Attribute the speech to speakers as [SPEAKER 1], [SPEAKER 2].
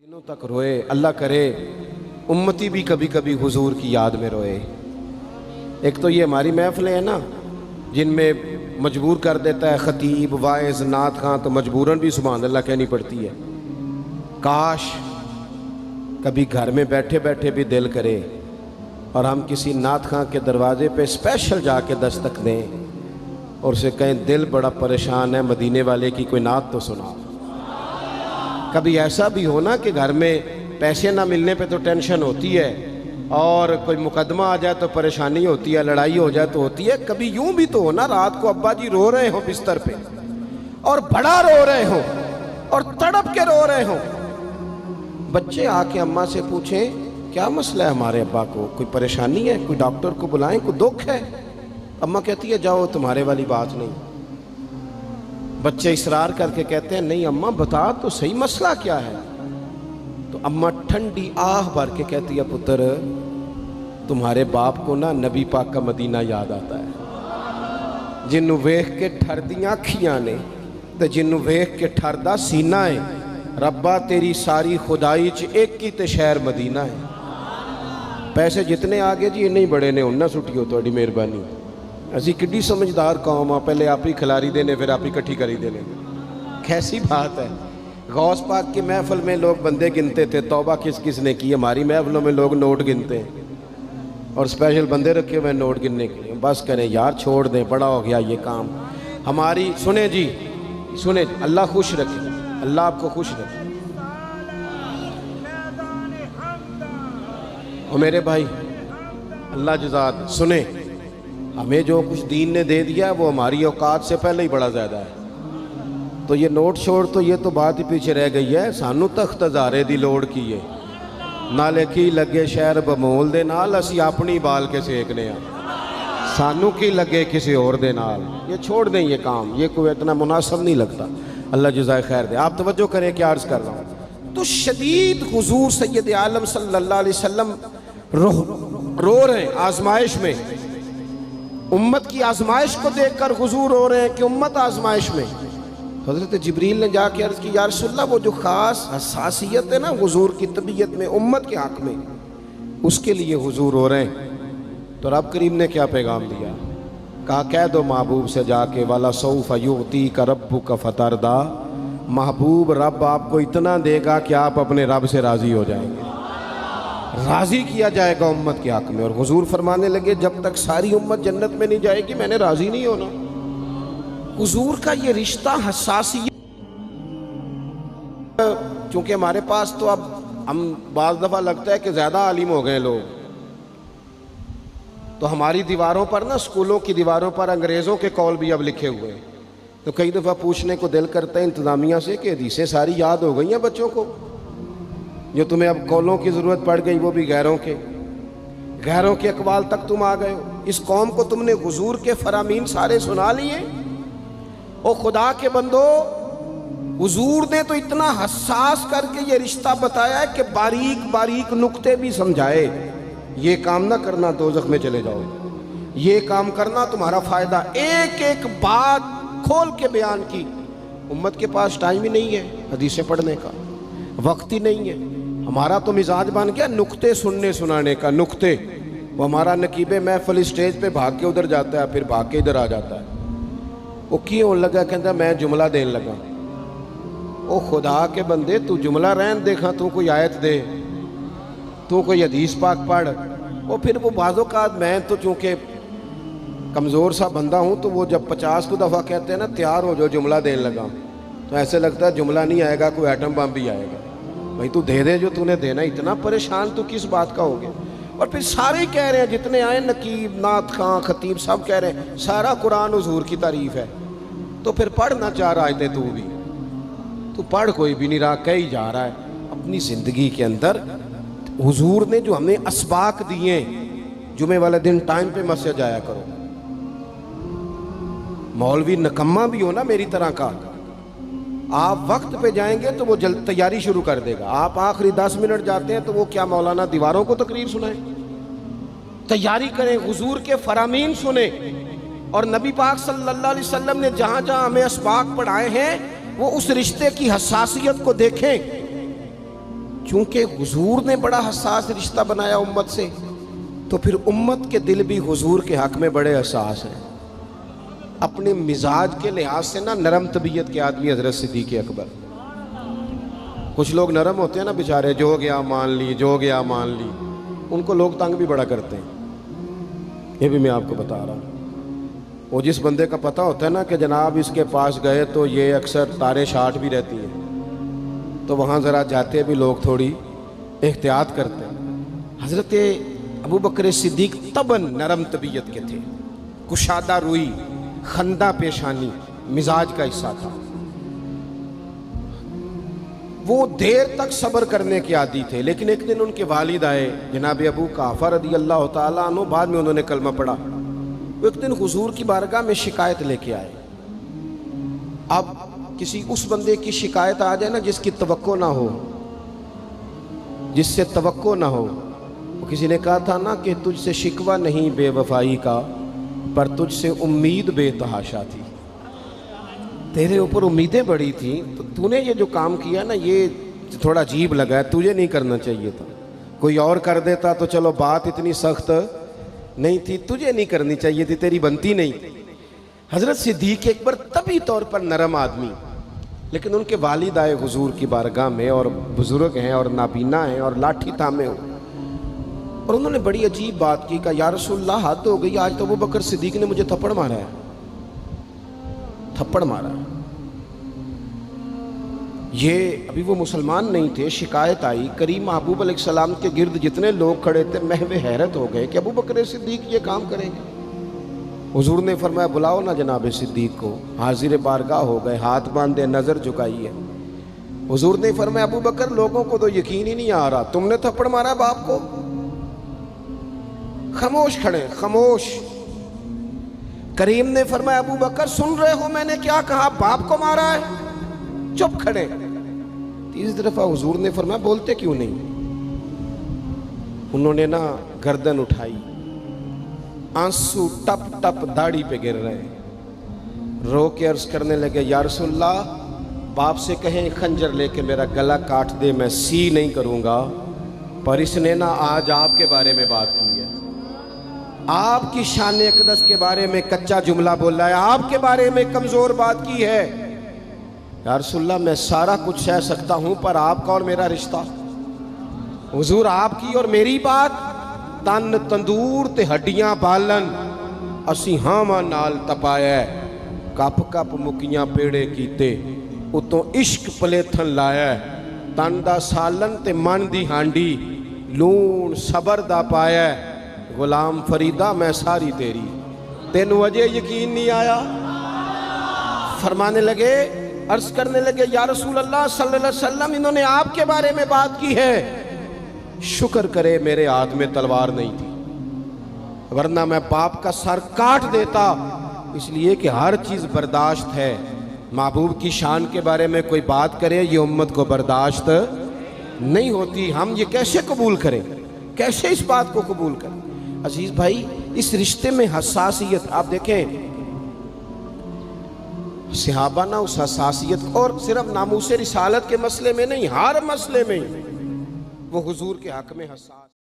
[SPEAKER 1] دنوں تک روئے، اللہ کرے امتی بھی کبھی کبھی حضور کی یاد میں روئے۔ ایک تو یہ ہماری محفلیں ہیں نا جن میں مجبور کر دیتا ہے خطیب، واعظ، نعت خواں، تو مجبوراً بھی سبحان اللہ کہنی پڑتی ہے۔ کاش کبھی گھر میں بیٹھے بیٹھے بھی دل کرے اور ہم کسی نعت خواں کے دروازے پہ اسپیشل جا کے دستک دیں اور اسے کہیں دل بڑا پریشان ہے، مدینے والے کی کوئی نعت تو سنا۔ کبھی ایسا بھی ہونا کہ گھر میں پیسے نہ ملنے پہ تو ٹینشن ہوتی ہے اور کوئی مقدمہ آ جائے تو پریشانی ہوتی ہے، لڑائی ہو جائے تو ہوتی ہے۔ کبھی یوں بھی تو ہونا رات کو ابا جی رو رہے ہوں بستر پہ اور بڑا رو رہے ہوں اور تڑپ کے رو رہے ہوں، بچے آ کے اماں سے پوچھیں کیا مسئلہ ہے ہمارے ابا کو، کوئی پریشانی ہے، کوئی ڈاکٹر کو بلائیں، کوئی دکھ ہے؟ اماں کہتی ہے جاؤ تمہارے والی بات نہیں۔ بچے اصرار کر کے کہتے ہیں نہیں اماں بتا تو صحیح مسئلہ کیا ہے؟ تو اماں ٹھنڈی آہ بھر کے کہتی ہے پتر تمہارے باپ کو نا نبی پاک کا مدینہ یاد آتا ہے، جنوں ویکھ کے ٹھردیاں اکھیاں نے تے جنوں ویکھ کے ٹھردا سینہ ہے، ربا تیری ساری خدائی چ ایک ہی تے شہر مدینہ ہے۔ پیسے جتنے آگے جی انہیں بڑے نے انہاں سٹیو تہاڈی مہربانی، اسی کڈی سمجھدار قوم آ، پہلے آپ ہی کھلاری دینے پھر آپ ہی کٹھی کری دینے۔ کیسی بات ہے، غوث پاک کی محفل میں لوگ بندے گنتے تھے، توبہ کس کس نے کی، ہماری محفلوں میں لوگ نوٹ گنتے ہیں اور اسپیشل بندے رکھے ہوئے نوٹ گننے کے لیے۔ بس کریں یار، چھوڑ دیں، بڑا ہو گیا یہ کام ہماری۔ سنیں جی سنیں، اللہ خوش رکھے، اللہ آپ کو خوش رکھے۔ اور میرے بھائی اللہ جزات، سنیں ہمیں جو کچھ دین نے دے دیا ہے وہ ہماری اوقات سے پہلے ہی بڑا زیادہ ہے، تو یہ نوٹ چھوڑ تو یہ تو بات ہی پیچھے رہ گئی ہے۔ سانو تخت ہزارے دی لوڑ کی ہے، نالے کی لگے شہر بمول دے نال، اسی اپنی بال کے سیکنے ہیں، سانو کی لگے کسی اور دے نال۔ یہ چھوڑ دیں یہ کام، یہ کوئی اتنا مناسب نہیں لگتا۔ اللہ جزائے خیر دے۔ آپ توجہ کریں کیا عرض کر رہا ہوں۔ تو شدید حضور سید عالم صلی اللہ علیہ وسلم رو رہے ہیں آزمائش میں، امت کی آزمائش کو دیکھ کر حضور رو رہے ہیں کہ امت آزمائش میں۔ حضرت جبریل نے جا کے عرض کی یا رسول اللہ وہ جو خاص حساسیت ہے نا حضور کی طبیعت میں امت کے حق میں، اس کے لیے حضور رو رہے ہیں۔ تو رب کریم نے کیا پیغام دیا؟ کہا کہہ دو محبوب سے جا کے وَلَسَوْفَ يُعْطِيكَ رَبُّكَ فَتَرْضَىٰ، محبوب رب آپ کو اتنا دے گا کہ آپ اپنے رب سے راضی ہو جائیں گے، راضی کیا جائے گا امت کے حق میں۔ اور حضور فرمانے لگے جب تک ساری امت جنت میں نہیں جائے گی میں نے راضی نہیں ہونا۔ حضور کا یہ رشتہ حساسیت، چونکہ ہمارے پاس تو اب ہم بعض دفعہ لگتا ہے کہ زیادہ عالم ہو گئے لوگ، تو ہماری دیواروں پر نا، اسکولوں کی دیواروں پر انگریزوں کے قول بھی اب لکھے ہوئے ہیں، تو کئی دفعہ پوچھنے کو دل کرتا ہے انتظامیہ سے کہ حدیثیں ساری یاد ہو گئی ہیں بچوں کو، جو تمہیں اب قولوں کی ضرورت پڑ گئی وہ بھی غیروں کے اقوال تک تم آ گئے ہو۔ اس قوم کو تم نے حضور کے فرامین سارے سنا لیے۔ او خدا کے بندو، حضور نے تو اتنا حساس کر کے یہ رشتہ بتایا ہے کہ باریک باریک نقطے بھی سمجھائے، یہ کام نہ کرنا دوزخ میں چلے جاؤ، یہ کام کرنا تمہارا فائدہ، ایک ایک بات کھول کے بیان کی۔ امت کے پاس ٹائم ہی نہیں ہے حدیثیں پڑھنے کا، وقت ہی نہیں ہے۔ ہمارا تو مزاج بن گیا نقطے سننے سنانے کا، نقطے۔ وہ ہمارا نقیب محفل اسٹیج پہ بھاگ کے ادھر جاتا ہے، پھر بھاگ کے ادھر آ جاتا ہے۔ وہ کیوں لگا کہتا میں جملہ دین لگا۔ او خدا کے بندے تو جملہ رہن دیکھا، تو کوئی آیت دے، تو کوئی حدیث پاک پڑھ۔ وہ پھر وہ بعض اوقات میں تو چونکہ کمزور سا بندہ ہوں تو وہ جب 50 کو دفعہ کہتے ہیں نا تیار ہو جو جملہ دین لگا، تو ایسے لگتا ہے جملہ نہیں آئے گا کوئی ایٹم بم بھی آئے گا۔ بھائی تو دے دے جو تو نے دینا، اتنا پریشان تو کس بات کا ہو گیا؟ اور پھر سارے ہی کہہ رہے ہیں جتنے آئے، نقیب، نعت خواں، خطیب، سب کہہ رہے ہیں سارا قرآن حضور کی تعریف ہے۔ تو پھر پڑھنا چاہ رہا ہے تو بھی تو پڑھ، کوئی بھی نہیں رہا، کہی جا رہا ہے۔ اپنی زندگی کے اندر حضور نے جو ہمیں اسباق دیے، جمعے والے دن ٹائم پہ مسجد جایا کرو۔ مولوی نکمہ بھی ہو نا میری طرح کا، آپ وقت پہ جائیں گے تو وہ جلد تیاری شروع کر دے گا، آپ آخری 10 منٹ جاتے ہیں تو وہ کیا مولانا دیواروں کو تقریر سنائیں؟ تیاری کریں، حضور کے فرامین سنیں، اور نبی پاک صلی اللہ علیہ وسلم نے جہاں جہاں ہمیں اسباق پڑھائے ہیں وہ اس رشتے کی حساسیت کو دیکھیں۔ چونکہ حضور نے بڑا حساس رشتہ بنایا امت سے، تو پھر امت کے دل بھی حضور کے حق میں بڑے حساس ہیں۔ اپنے مزاج کے لحاظ سے نا نرم طبیعت کے آدمی حضرت صدیق اکبر۔ کچھ لوگ نرم ہوتے ہیں نا بیچارے، جو گیا مان لی، جو گیا مان لی، ان کو لوگ تنگ بھی بڑا کرتے ہیں۔ یہ بھی میں آپ کو بتا رہا ہوں۔ وہ جس بندے کا پتہ ہوتا ہے نا کہ جناب اس کے پاس گئے تو یہ اکثر تارے شاٹ بھی رہتی ہیں، تو وہاں ذرا جاتے بھی لوگ تھوڑی احتیاط کرتے ہیں۔ حضرت ابو بکر صدیق طبعاً نرم طبیعت کے تھے، کشادہ روئی، خندہ پیشانی مزاج کا حصہ تھا۔ وہ دیر تک صبر کرنے کے عادی تھے، لیکن ایک دن ان کے والد آئے جناب ابو قحافہ رضی اللہ تعالیٰ عنہ، بعد میں انہوں نے کلمہ پڑھا۔ وہ ایک دن حضور کی بارگاہ میں شکایت لے کے آئے۔ اب کسی اس بندے کی شکایت آ جائے نا جس کی توقع نہ ہو، جس سے توقع نہ ہو۔ کسی نے کہا تھا نا کہ تجھ سے شکوہ نہیں بے وفائی کا، پر تجھ سے امید بے تحاشا تھی۔ تیرے اوپر امیدیں بڑی تھیں، تو نے یہ جو کام کیا نا یہ تھوڑا عجیب لگا ہے، تجھے نہیں کرنا چاہیے تھا۔ کوئی اور کر دیتا تو چلو بات اتنی سخت نہیں تھی، تجھے نہیں کرنی چاہیے تھی، تیری بنتی نہیں تھی۔ حضرت صدیق اکبر طبی طور پر نرم آدمی، لیکن ان کے والد آئے حضور کی بارگاہ میں، اور بزرگ ہیں اور نابینا ہیں اور لاٹھی تھامے ہو، اور انہوں نے بڑی عجیب بات کی، کہا یا رسول اللہ حد ہو گئی، آج تو ابو بکر صدیق نے مجھے تھپڑ مارا ہے، تھپڑ مارا ہے۔ یہ ابھی وہ مسلمان نہیں تھے، شکایت آئی، کریم محبوب علیہ السلام کے گرد جتنے لوگ کھڑے تھے محو حیرت ہو گئے کہ ابو بکر صدیق یہ کام کریں گے۔ حضور نے فرمایا بلاؤ نا جناب صدیق کو۔ حاضر بارگاہ ہو گئے، ہاتھ باندھے، نظر جھکائی ہے۔ حضور نے فرمایا ابو بکر لوگوں کو تو یقین ہی نہیں آ رہا، تم نے تھپڑ مارا باپ کو؟ خاموش کھڑے، خاموش۔ کریم نے فرمایا ابو بکر سن رہے ہو میں نے کیا کہا، باپ کو مارا ہے؟ چپ کھڑے۔ تیسری دفعہ حضور نے فرمایا بولتے کیوں نہیں؟ انہوں نے نا گردن اٹھائی، آنسو ٹپ ٹپ داڑھی پہ گر رہے، رو کے عرض کرنے لگے یا رسول اللہ باپ سے کہیں خنجر لے کے میرا گلا کاٹ دے، میں سی نہیں کروں گا، پر اس نے نا آج آپ کے بارے میں بات کی ہے، آپ کی شان اقدس کے بارے میں کچا جملہ بولا ہے، آپ کے بارے میں کمزور بات کی ہے۔ یا رسول اللہ میں سارا کچھ سہ سکتا ہوں، پر آپ کا اور میرا رشتہ، حضور آپ کی اور میری بات، تن تندور تے ہڈیاں بالن، اسی ہاواں نال تپایا، کپ کپ مکیاں پیڑے کیتے، اتوں عشق پلیتھن لایا، تن دا سالن تے من دی ہانڈی، لون صبر دا پایا، غلام فریدہ میں ساری تیری، تینوں وجہ یقین نہیں آیا؟ فرمانے لگے، عرض کرنے لگے یا رسول اللہ صلی اللہ علیہ وسلم انہوں نے آپ کے بارے میں بات کی ہے، شکر کرے میرے ہاتھ میں تلوار نہیں تھی، ورنہ میں باپ کا سر کاٹ دیتا، اس لیے کہ ہر چیز برداشت ہے، محبوب کی شان کے بارے میں کوئی بات کرے یہ امت کو برداشت نہیں ہوتی، ہم یہ کیسے قبول کریں، کیسے اس بات کو قبول کریں؟ عزیز بھائی اس رشتے میں حساسیت، آپ دیکھیں صحابہ نا اس حساسیت، اور صرف ناموس رسالت کے مسئلے میں نہیں، ہر مسئلے میں وہ حضور کے حق میں حساس